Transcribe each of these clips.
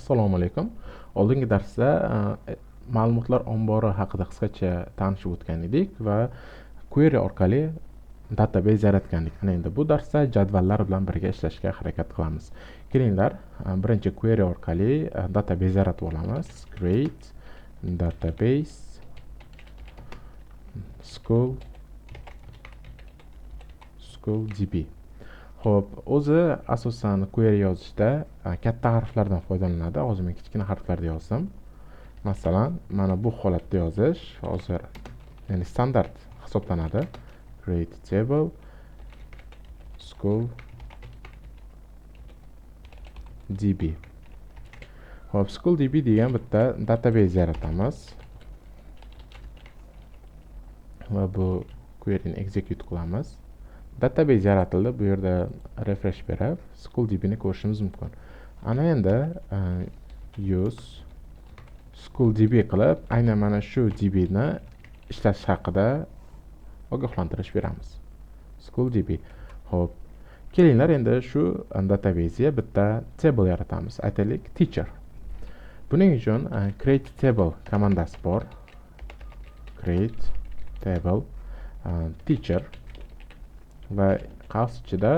Assalomu alaykum. Oldingi darsda ma'lumotlar ombori haqida qisqacha tanishib o'tgan edik va query orqali database yaratgandik. Ana endi bu darsda jadvallar bilan birga ishlashga harakat qilamiz. Kelinglar, birinchi query orqali database yaratib olamiz. Create database school.db. Xo'p, o'zi asosan query yozishda katta harflardan foydalanadi. Hozir men kichkina harflarda yozdim. Masalan, mana bu holatda yozish hozir ya'ni standart hisoblanadi. Create table school db. Xo'p, school db degan bitta database yaratamiz. Va bu queryni execute qilamiz. Database yaratildi. Bu yerda refresh berib school dbni ko'rishimiz mumkin. Ana endi use school db qilib aynan mana shu dbni ishlash haqida ogohlantirish beramiz. School db. Xo'p, kelinglar endi shu database'ga bitta table yaratamiz. Aytaylik teacher. Buning uchun create table komandasi bor. Create table teacher va qavs ichida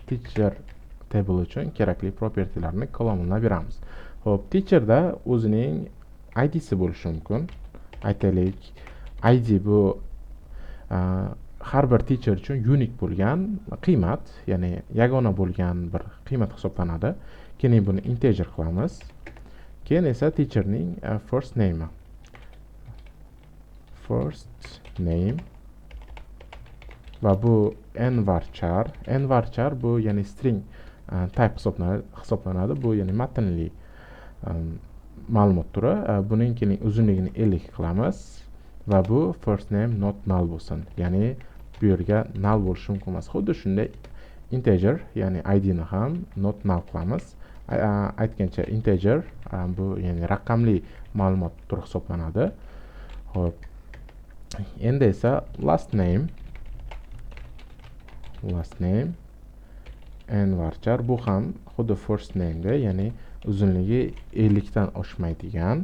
teacher table uchun kerakli propertylarni kolumnlar beramiz. Xo'p, teacherda o'zining id'si bo'lishi mumkin. Aytaylik, id bu har bir teacher uchun unique bo'lgan qiymat, ya'ni yagona bo'lgan bir qiymat hisoblanadi. Keyin buni integer qilamiz. Keyin esa teacherning first name va bu nvarchar. Nvarchar bu ya'ni string type hisoblanadi. Bu ya'ni matnli ma'lumot turi. Buning keyin uzunligini 50 qilamiz va bu first name not null bo'lsin. Ya'ni bu yerga null bo'lishi mumkin emas. Xuddi shunday integer, ya'ni id ni ham not null qilamiz. Aytgancha integer bu ya'ni raqamli ma'lumot turi hisoblanadi. Xo'p, endi esa last name nvarchar bu ham xuddi first name ga, ya'ni uzunligi 50 dan oshmaydigan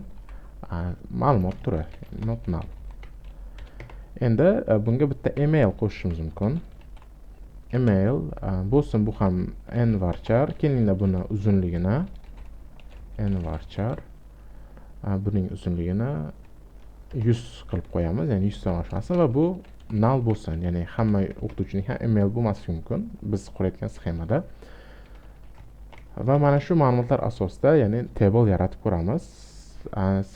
ma'lumot turi, not null. Endi bunga bitta email qo'shishimiz mumkin. Email bo'lsin, bu ham nvarchar. Kelinglar buni uzunligini nvarchar buning uzunligini 100 qilib qo'yamiz, ya'ni 100 dan oshmasin va bu null bo'lsin. Ya'ni hamma o'qituvchining ham email bo'lmasligi mumkin biz qurayotgan sxemada. Va mana shu ma'lumotlar asosida, ya'ni table yaratib ko'ramiz.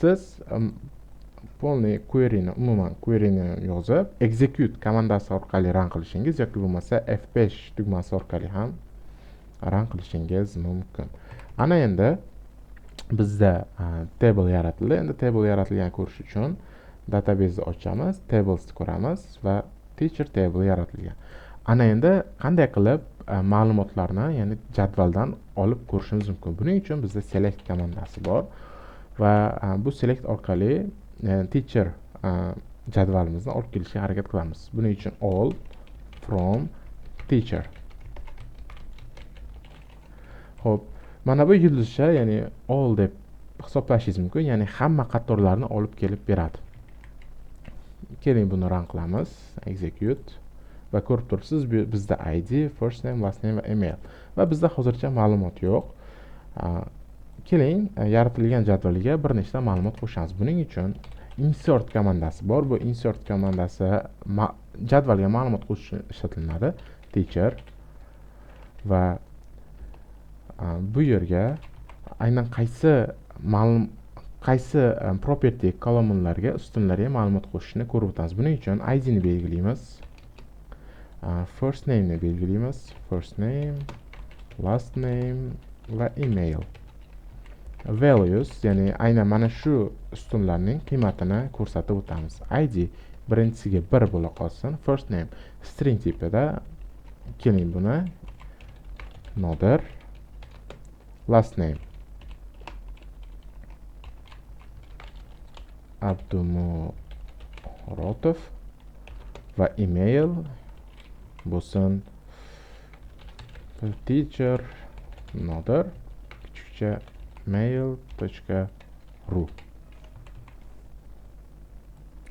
Siz polniy queryni, umuman queryni yozib execute komandasi orqali run qilishingiz yoki bo'lmasa F5 tugmasi orqali ham run qilishingiz mumkin. Ana endi bizda table yaratildi. Endi table yaratilganini ko'rish uchun database ochamiz, tables ko'ramiz va teacher table yaratilgan. Ana endi qanday qilib ma'lumotlarni, ya'ni jadvaldan olib ko'rishimiz mumkin. Buning uchun bizda select komandasi bor va bu select orqali teacher jadvalimizni olib kelishga harakat qilamiz. Buning uchun all from teacher. Xo'p, mana bu yulduzcha, ya'ni all deb hisoblashingiz mumkin, ya'ni hamma qatorlarni olib kelib beradi. Keling buni run qilamiz, execute va ko'rib turibsiz, bizda id, first name, last name va email va bizda hozircha ma'lumot yo'q. Keling yaratilgan jadvalga bir nechta ma'lumot qo'shamiz. Buning uchun insert komandasi bor. Bu insert komandasi jadvalga ma'lumot qo'shish ishlatiladi. Teacher va bu yerga aynan qaysi property kolumnlarga, ustunlarga ma'lumot qo'shishni ko'rib o'tamiz. Buning uchun id ni belgilaymiz. First name ni belgilaymiz. First name, last name va email. Values, ya'ni aynan mana shu ustunlarning qiymatini ko'rsatib o'tamiz. id birinchisiga 1 bo'la qolsin. First name string tipida. Keling buni nodir. Last name Abdumurotov va email bo'lsin teacher nodir kichikcha mail.ru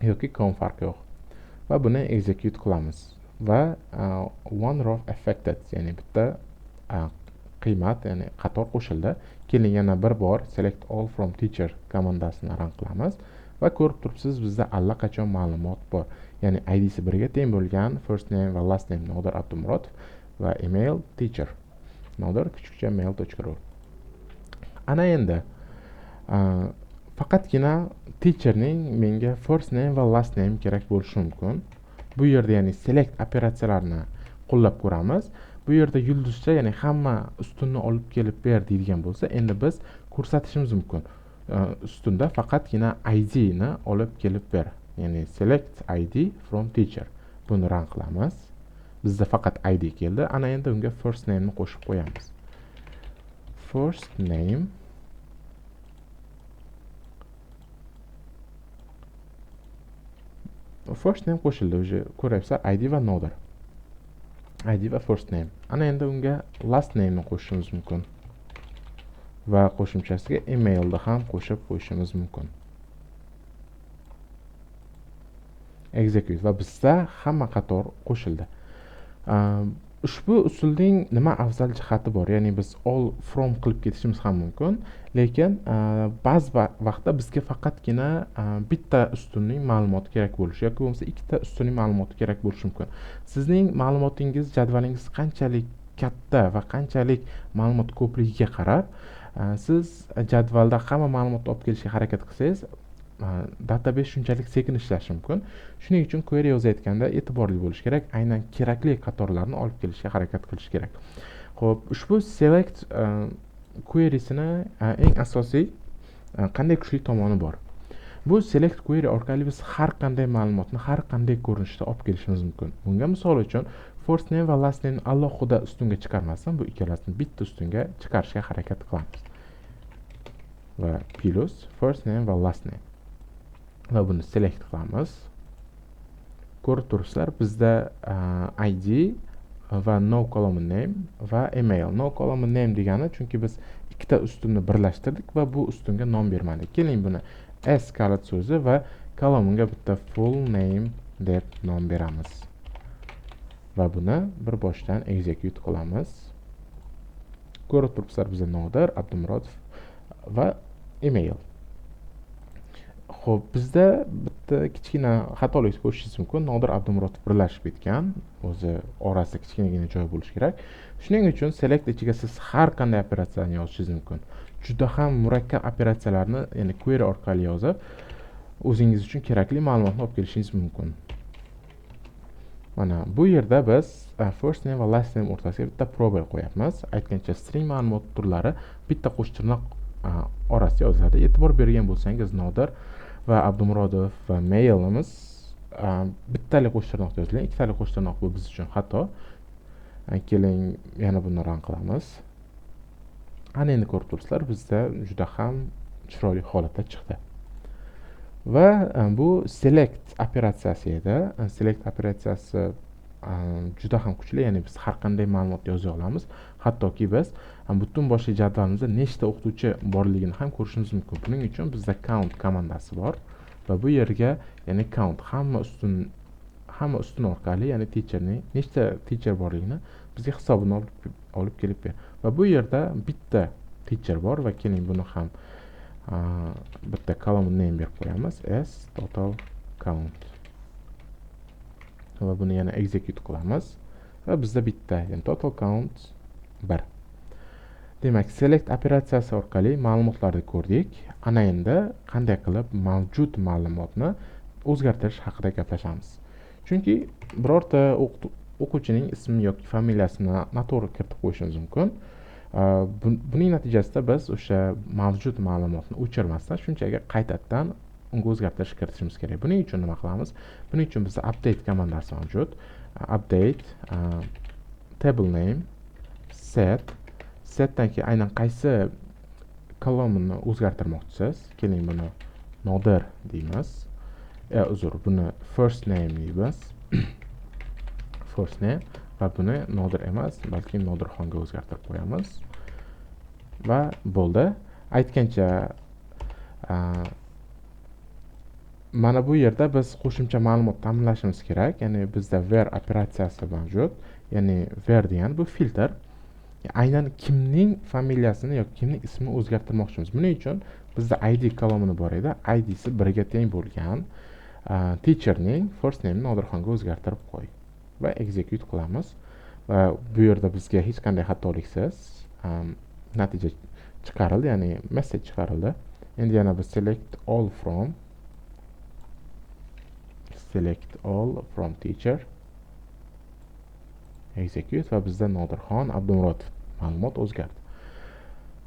yoki com farqi yo'q. Va buni execute qilamiz va one row affected, ya'ni bitta qiymat, ya'ni qator qo'shildi. Keling yana bir bor select all from teacher komandasini run qilamiz va ko'rib turibsiz, bizda allaqachon ma'lumot bor. Ya'ni idsi 1 ga teng bo'lgan first name va last name Nodir Abdumurotov va email teacher nodir_mail.ru. Ana endi faqatgina teacherning menga first name va last name kerak bo'lishi mumkin. Bu yerda ya'ni select operatsiyalarini qo'llab ko'ramiz. Bu yerda yulduzcha, ya'ni hamma ustunni olib kelib ber deydigan bo'lsa, endi biz ko'rsatishimiz mumkin. Ustunda faqatgina id ni olib kelib ber. Ya'ni select id from teacher. Buni run qilamiz. Bizda faqat id keldi. Ana endi unga first name ni qo'shib qo'yamiz. First name qo'shildi, уже ko'ryapsizlar, id va Nodir. id va first name. Ana endi unga last name ni qo'shishimiz mumkin. Va qo'shimchasiga email ni ham qo'shib qo'yishimiz mumkin. Execute va bizda hamma qator qo'shildi. Ushbu usulning nima afzal jihati bor? Ya'ni biz all from qilib ketishimiz ham mumkin, lekin ba'zi vaqtda bizga faqatgina bitta ustunning ma'lumoti kerak bo'lishi yoki bo'lmasa ikkita ustunning ma'lumoti kerak bo'lishi mumkin. Sizning ma'lumotingiz, jadvalingiz qanchalik katta va qanchalik ma'lumot ko'pligiga qarab, siz jadvalda hamma ma'lumotni olib kelishga harakat qilsangiz, database shunchalik sekin ishlashi mumkin. Shuning uchun query yozayotganda e'tiborli bo'lish kerak, aynan kerakli qatorlarni olib kelishga harakat qilish kerak. Xo'p, ushbu select query'sini eng asosiy qanday kuchli tomoni bor? Bu select query orqali biz har qanday ma'lumotni har qanday ko'rinishda olib kelishimiz mumkin. Bunga misol uchun first name va last name alohida ustunga chiqarmasdan, bu ikkalasini bitta ustunga chiqarishga harakat qilamiz. Va plus first name va last name. Va buni select qilamiz. Ko'rib turibsizlar, bizda id va no column name va email. No column name degani chunki biz ikkita ustunni birlashtirdik va bu ustunga nom bermadik. Keling buni s kalit so'zi va columnga bitta full name deb nom beramiz. Va buni bir boshdan execute qilamiz. Ko'rib turibsizlar, bizda Nodir Abdumurotov va email. Xo'p, bizda bitta kichkina xatolik bo'lishingiz mumkin. Nodir Abdumurotov birlashib ketgan, o'zi orasida kichkinagina joy bo'lishi kerak. Shuning uchun select ichiga siz har qanday operatsiyani yozishingiz mumkin. Juda ham murakkab operatsiyalarni, ya'ni query orqali yozib, o'zingiz uchun kerakli ma'lumotni olib kelishingiz mumkin. Mana bu yerda biz first name va last name o'rtasiga bitta probel qo'yapmiz. Aytgancha string ma'lumot turlari bitta qo'sh tirnoq orasida yoziladi. E'tibor bergan bo'lsangiz, Nodir va Abdumurotov va mailimiz bittalik qo'sh tirnoqda yozilgan, ikkitalik qo'sh tirnoq bu biz uchun xato. Keling yana buni run qilamiz. Ana endi ko'rib turibsizlar, bizda juda ham chiroyli holatda chiqdi. Va bu select operatsiyasi edi. Select operatsiyasi juda ham kuchli, ya'ni biz har qanday ma'lumot yoza olamiz. Hattoki biz butun boshli jadvalimizda nechta o'qituvchi borligini ham ko'rishimiz mumkin. Buning uchun bizda count komandasi bor va bu yerga, ya'ni count hamma ustun orqali, ya'ni teacherning nechta teacher borligini bizga hisobini olib kelib beradi. Va bu yerda bitta teacher bor va keling buni ham bitta column name berib qo'yamiz, s total count. Va buni yana execute qilamiz va bizda bitta, ya'ni total count 1. Demak, select operatsiyasi orqali ma'lumotlarni ko'rdik. Ana endi qanday qilib mavjud ma'lumotni o'zgartirish haqida gaplashamiz. Chunki birorta o'quvchining ismi yoki familiyasini noto'g'ri kiritib qo'yishimiz mumkin. Buning natijasida biz o'sha mavjud ma'lumotni o'chirmasdan shunchaki qaytadan unga o'zgartirish kiritishimiz kerak. Buning uchun nima qilamiz? Buning uchun bizda update komandasi mavjud. Update table name setdan keyin aynan qaysi kolumnni o'zgartirmoqchisiz? Keling buni Nodir deymiz. Buni first name deymiz. First name va buni Nodir emas, balki Nodirxonga o'zgartirib qo'yamiz. Va bo'ldi. aytgancha mana bu yerda biz qo'shimcha ma'lumot ta'minlashimiz kerak. Ya'ni bizda where operatsiyasi mavjud. Ya'ni where degani bu filtr. Aynan kimning familiyasini yoki kimning ismini o'zgartirmoqchimiz. Buning uchun bizda id kolumni bor edi. idsi 1 ga teng bo'lgan teacherning first name'ni Nodirxonga o'zgartirib qo'y va execute qilamiz. Va bu yerda bizga hech qanday xatoliksiz natija chiqarildi, ya'ni message chiqarildi. Endi yana biz select all from teacher execute va bizda Nodirxon Abdumurodov ma'lumot o'zgardi.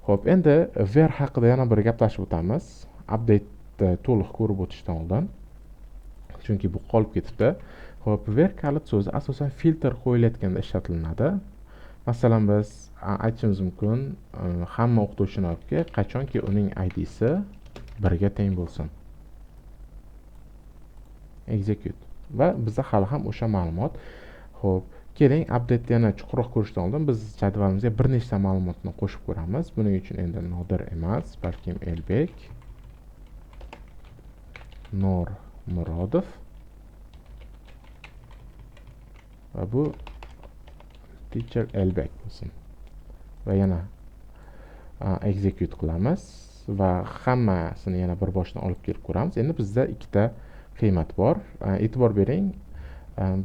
Xo'p, endi where haqida yana bir gaplashib o'tamiz. Update to'liq ko'rib o'tishdan oldin. Chunki bu qolib ketibdi. Xo'p, where kalit so'zi asosan filtr qo'yilayotganda ishlatiladi. Masalan, biz aytishimiz mumkin, hamma o'qituvchiga qachonki uning idsi 1 ga teng bo'lsin. Execute. Va bizda hali ham o'sha ma'lumot. Xo'p, keling, update yana chuqurroq ko'rishdan oldin biz jadvalimizga bir nechta ma'lumotni qo'shib ko'ramiz. Buning uchun endi Nodir emas, balkim Elbek, Normurodov va bu teacher Elbek bo'lsin. Va yana execute qilamiz va hammasini yana bir boshdan olib kelib ko'ramiz. Endi bizda ikkita qiymat bor. E'tibor bering,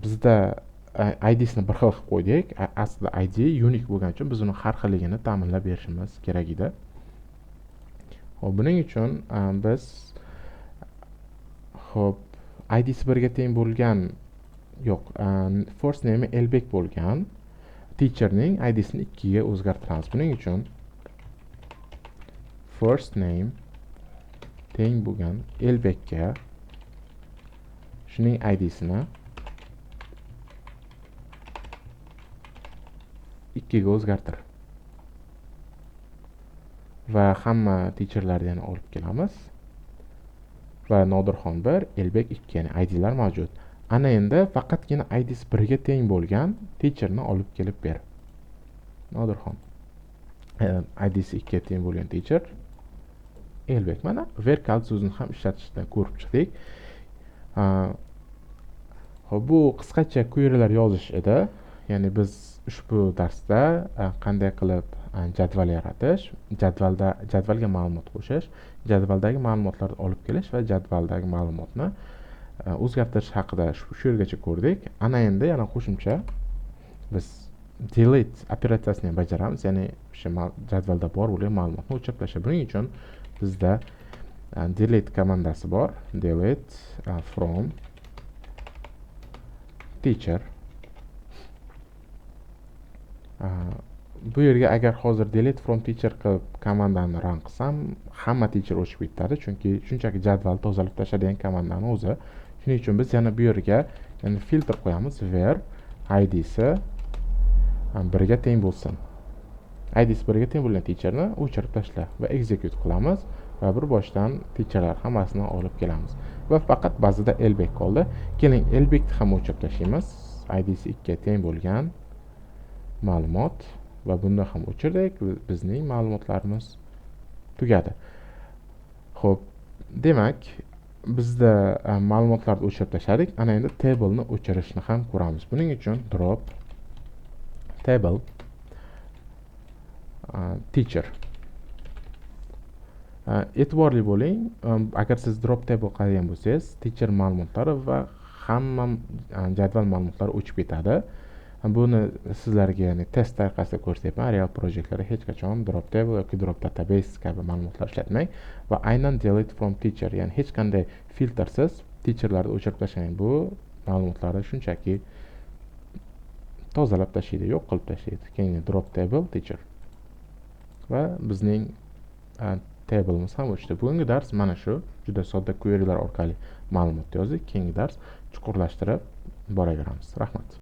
bizda idsni bir xil qilib qo'ydik. Aslida id unique bo'lgani uchun biz uni har xilligini ta'minlab berishimiz kerak edi. Xo'p, buning uchun biz idsi 1 ga teng bo'lgan first name Elbek bo'lgan teacherning idsini 2 ga o'zgartiramiz. Buning uchun first name teng bo'lgan Elbekka shuning idsini 2 ga o'zgartir. Va hamma teacherlarni yana olib kelamiz. Va Nodirxon 1, Elbek 2, ya'ni idlar mavjud. Ana endi faqatgina idsi 1 ga teng bo'lgan teacherni olib kelib ber. Nodirxon. idsi 2 ga teng bo'lgan teacher Elbek. Mana where kalit so'zini ham ishlatishdan ko'rib chiqdik. Xo'p, bu qisqacha querylar yozish edi. Ya'ni biz ushbu darsda qanday qilib jadval yaratish, jadvalga ma'lumot qo'shish, jadvaldagi ma'lumotlarni olib kelish va jadvaldagi ma'lumotni o'zgartirish haqida shu yergacha ko'rdik. Ana endi yana qo'shimcha biz delete operatsiyasini ham bajaramiz, ya'ni o'sha jadvalda bor bo'lgan ma'lumotni o'chirib tashlash. Buning uchun bizda delete komandasi bor. Delete from teacher. Bu yerga agar hozir delete from teacher qilib komandani run qilsam, hamma teacher o'chib ketadi, chunki shunchaki jadval tozalab tashlaydigan komandani o'zi. Shuning uchun biz yana bu yerga filtr qo'yamiz, where idsi 1 ga teng bo'lsin. idsi 1 ga teng bo'lgan teacherni o'chirib tashla va execute qilamiz va bir boshdan teacherlar hammasini olib kelamiz. Va faqat bazada Elbek qoldi. Keling, Elbekni ham o'chirib tashlaymiz. idsi 2 ga teng bo'lgan ma'lumot va bunda ham o'chirdik. Bizning ma'lumotlarimiz tugadi. Xo'p, demak, bizda ma'lumotlarni o'chirib tashladik. Ana endi table'ni o'chirishni ham ko'ramiz. Buning uchun drop table teacher. E'tiborli bo'ling, agar siz drop table qiladigan bo'lsangiz, teacher ma'lumotlari va hamma jadval ma'lumotlari o'chib ketadi. Buni sizlarga ya'ni test tariqasida ko'rsatyapman. Real projektlarda hech qachon drop table yoki drop database kabi ma'lumotlar ishlatmang va aynan delete from teacher, ya'ni hech qanday filtrsiz teacherlarni o'chirib tashlang. Bu ma'lumotlarni shunchaki tozalab tashlaydi, yo'q qilib tashlaydi. Keyin drop table teacher. Va bizning table'imiz ham o'chdi. Bugungi dars mana shu. Juda sodda querylar orqali ma'lumot yozdik. Keyingi dars chuqurlashtirib boraveramiz. Rahmat.